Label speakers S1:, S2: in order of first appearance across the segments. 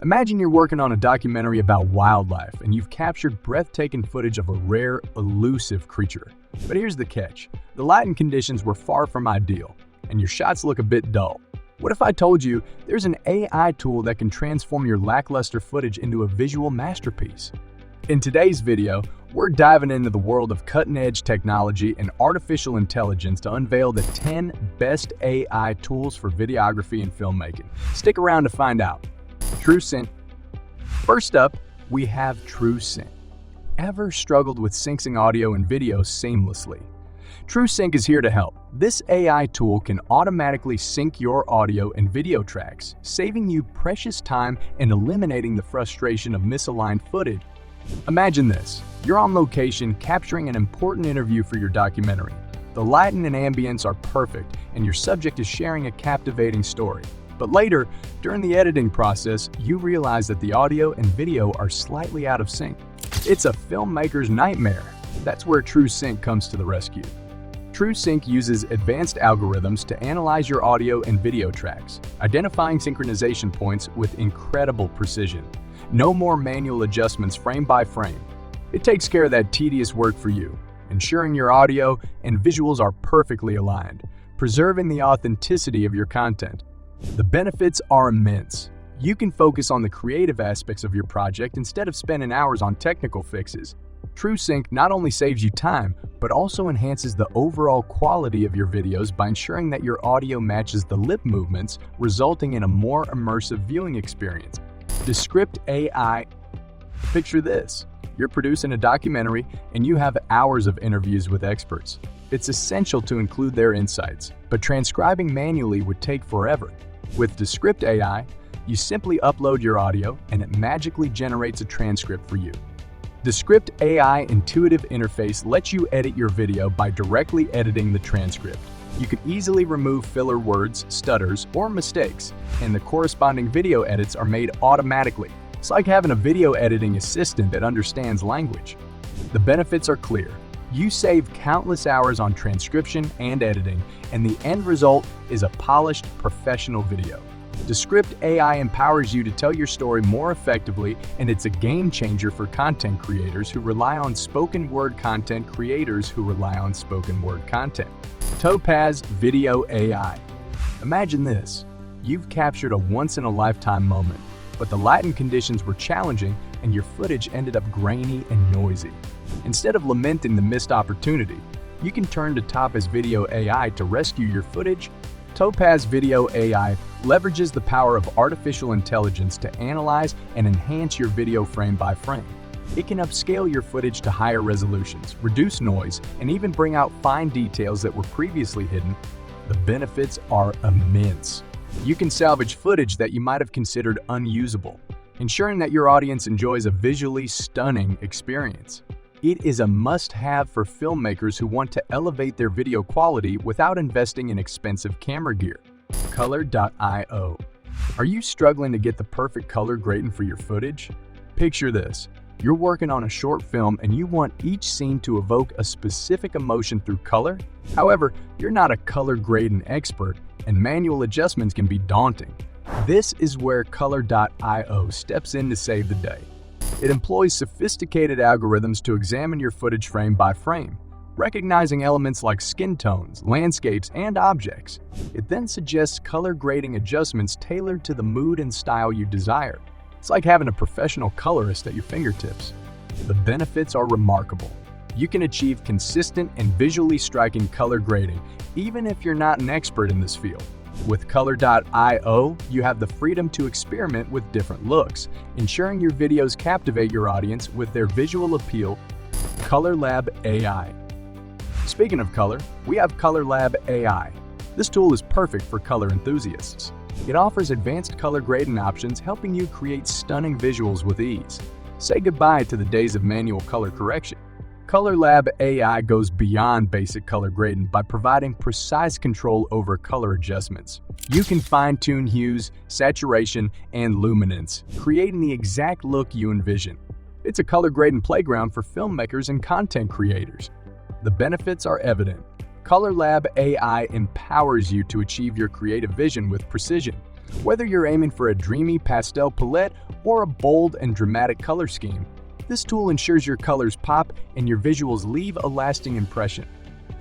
S1: Imagine you're working on a documentary about wildlife and you've captured breathtaking footage of a rare, elusive creature. But here's the catch. The lighting conditions were far from ideal, and your shots look a bit dull. What if I told you there's an AI tool that can transform your lackluster footage into a visual masterpiece? In today's video, we're diving into the world of cutting-edge technology and artificial intelligence to unveil the 10 best AI tools for videography and filmmaking. Stick around to find out. TrueSync. First up, we have TrueSync. Ever struggled with syncing audio and video seamlessly? TrueSync is here to help. This AI tool can automatically sync your audio and video tracks, saving you precious time and eliminating the frustration of misaligned footage. Imagine this. You're on location capturing an important interview for your documentary. The lighting and ambience are perfect, and your subject is sharing a captivating story. But later, during the editing process, you realize that the audio and video are slightly out of sync. It's a filmmaker's nightmare. That's where TrueSync comes to the rescue. TrueSync uses advanced algorithms to analyze your audio and video tracks, identifying synchronization points with incredible precision. No more manual adjustments frame by frame. It takes care of that tedious work for you, ensuring your audio and visuals are perfectly aligned, preserving the authenticity of your content. The benefits are immense. You can focus on the creative aspects of your project instead of spending hours on technical fixes. TrueSync not only saves you time, but also enhances the overall quality of your videos by ensuring that your audio matches the lip movements, resulting in a more immersive viewing experience. Descript AI. Picture this. You're producing a documentary and you have hours of interviews with experts. It's essential to include their insights, but transcribing manually would take forever. With Descript AI, you simply upload your audio and it magically generates a transcript for you. Descript AI intuitive interface lets you edit your video by directly editing the transcript. You can easily remove filler words, stutters, or mistakes, and the corresponding video edits are made automatically. It's like having a video editing assistant that understands language. The benefits are clear. You save countless hours on transcription and editing, and the end result is a polished, professional video. Descript AI empowers you to tell your story more effectively, and it's a game changer for content creators who rely on spoken word content. Topaz Video AI. Imagine this. You've captured a once-in-a-lifetime moment, but the lighting conditions were challenging and your footage ended up grainy and noisy. Instead of lamenting the missed opportunity, you can turn to Topaz Video AI to rescue your footage. Topaz Video AI leverages the power of artificial intelligence to analyze and enhance your video frame by frame. It can upscale your footage to higher resolutions, reduce noise, and even bring out fine details that were previously hidden. The benefits are immense. You can salvage footage that you might have considered unusable, ensuring that your audience enjoys a visually stunning experience. It is a must-have for filmmakers who want to elevate their video quality without investing in expensive camera gear. Color.io. Are you struggling to get the perfect color grading for your footage? Picture this. You're working on a short film and you want each scene to evoke a specific emotion through color. However, you're not a color grading expert, and manual adjustments can be daunting. This is where Color.io steps in to save the day. It employs sophisticated algorithms to examine your footage frame by frame, recognizing elements like skin tones, landscapes, and objects. It then suggests color grading adjustments tailored to the mood and style you desire. It's like having a professional colorist at your fingertips. The benefits are remarkable. You can achieve consistent and visually striking color grading, even if you're not an expert in this field. With Color.io, you have the freedom to experiment with different looks, ensuring your videos captivate your audience with their visual appeal. Color Lab AI. Speaking of color, we have Color Lab AI. This tool is perfect for color enthusiasts. It offers advanced color grading options, helping you create stunning visuals with ease. Say goodbye to the days of manual color correction. Color Lab AI goes beyond basic color grading by providing precise control over color adjustments. You can fine-tune hues, saturation, and luminance, creating the exact look you envision. It's a color grading playground for filmmakers and content creators. The benefits are evident. Color Lab AI empowers you to achieve your creative vision with precision, Whether you're aiming for a dreamy pastel palette or a bold and dramatic color scheme, this tool ensures your colors pop and your visuals leave a lasting impression.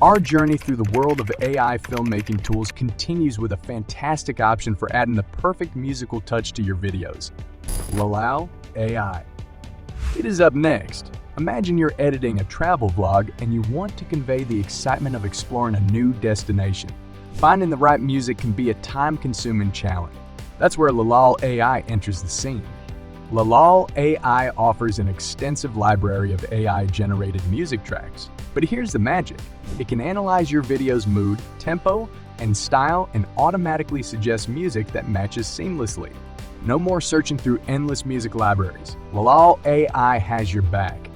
S1: Our journey through the world of AI filmmaking tools continues with a fantastic option for adding the perfect musical touch to your videos. Lalao AI. It is up next. Imagine you're editing a travel vlog and you want to convey the excitement of exploring a new destination. Finding the right music can be a time-consuming challenge. That's where Lalao AI enters the scene. Lalao AI offers an extensive library of AI-generated music tracks. But here's the magic. It can analyze your video's mood, tempo, and style and automatically suggest music that matches seamlessly. No more searching through endless music libraries. Lalao AI has your back.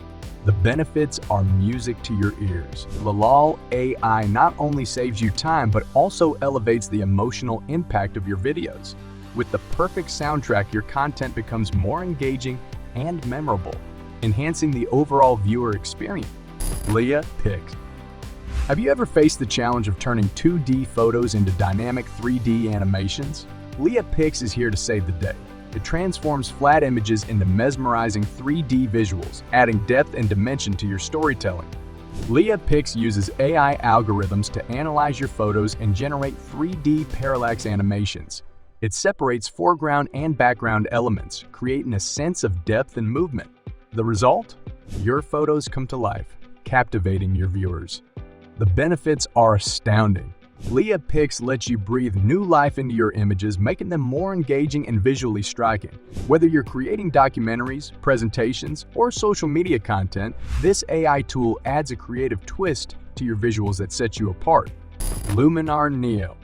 S1: The benefits are music to your ears. Lalao AI not only saves you time, but also elevates the emotional impact of your videos. With the perfect soundtrack, your content becomes more engaging and memorable, enhancing the overall viewer experience. Leah Pix. Have you ever faced the challenge of turning 2D photos into dynamic 3D animations? Leah Pix is here to save the day. It transforms flat images into mesmerizing 3D visuals, adding depth and dimension to your storytelling. Leah Pix uses AI algorithms to analyze your photos and generate 3D parallax animations. It separates foreground and background elements, creating a sense of depth and movement. The result? Your photos come to life, captivating your viewers. The benefits are astounding. Leah Pix lets you breathe new life into your images, making them more engaging and visually striking. Whether you're creating documentaries, presentations, or social media content, this AI tool adds a creative twist to your visuals that sets you apart. Luminar Neo.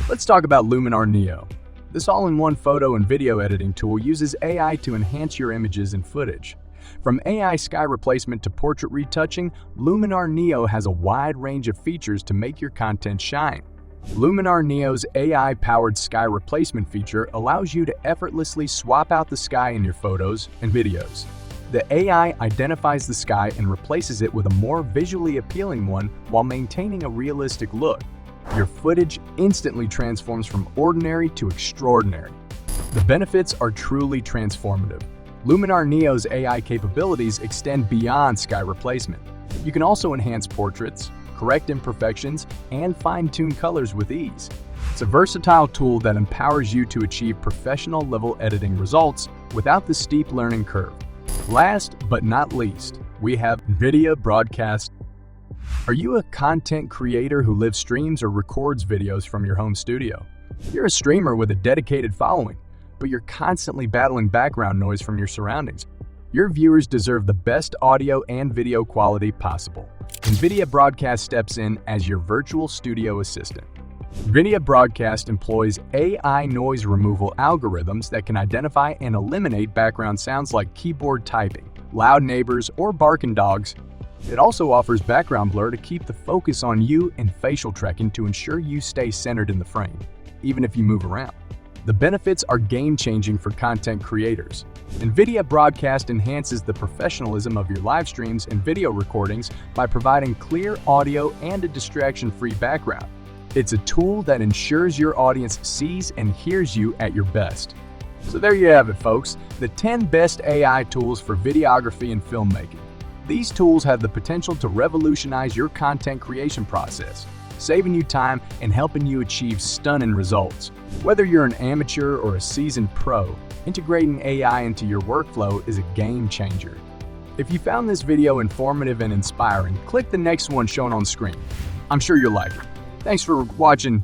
S1: Let's talk about Luminar Neo. This all-in-one photo and video editing tool uses AI to enhance your images and footage. From AI sky replacement to portrait retouching, Luminar Neo has a wide range of features to make your content shine. Luminar Neo's AI-powered sky replacement feature allows you to effortlessly swap out the sky in your photos and videos. The AI identifies the sky and replaces it with a more visually appealing one while maintaining a realistic look. Your footage instantly transforms from ordinary to extraordinary. The benefits are truly transformative. Luminar Neo's AI capabilities extend beyond sky replacement. You can also enhance portraits, correct imperfections, and fine-tune colors with ease. It's a versatile tool that empowers you to achieve professional-level editing results without the steep learning curve. Last but not least, we have Video Broadcast. Are you a content creator who live streams or records videos from your home studio? You're a streamer with a dedicated following, but you're constantly battling background noise from your surroundings. Your viewers deserve the best audio and video quality possible. NVIDIA Broadcast steps in as your virtual studio assistant. NVIDIA Broadcast employs AI noise removal algorithms that can identify and eliminate background sounds like keyboard typing, loud neighbors, or barking dogs. It also offers background blur to keep the focus on you and facial tracking to ensure you stay centered in the frame, even if you move around. The benefits are game-changing for content creators. NVIDIA Broadcast enhances the professionalism of your live streams and video recordings by providing clear audio and a distraction-free background. It's a tool that ensures your audience sees and hears you at your best. So there you have it, folks, the 10 best AI tools for videography and filmmaking. These tools have the potential to revolutionize your content creation process, saving you time and helping you achieve stunning results. Whether you're an amateur or a seasoned pro, integrating AI into your workflow is a game changer. If you found this video informative and inspiring, click the next one shown on screen. I'm sure you'll like it. Thanks for watching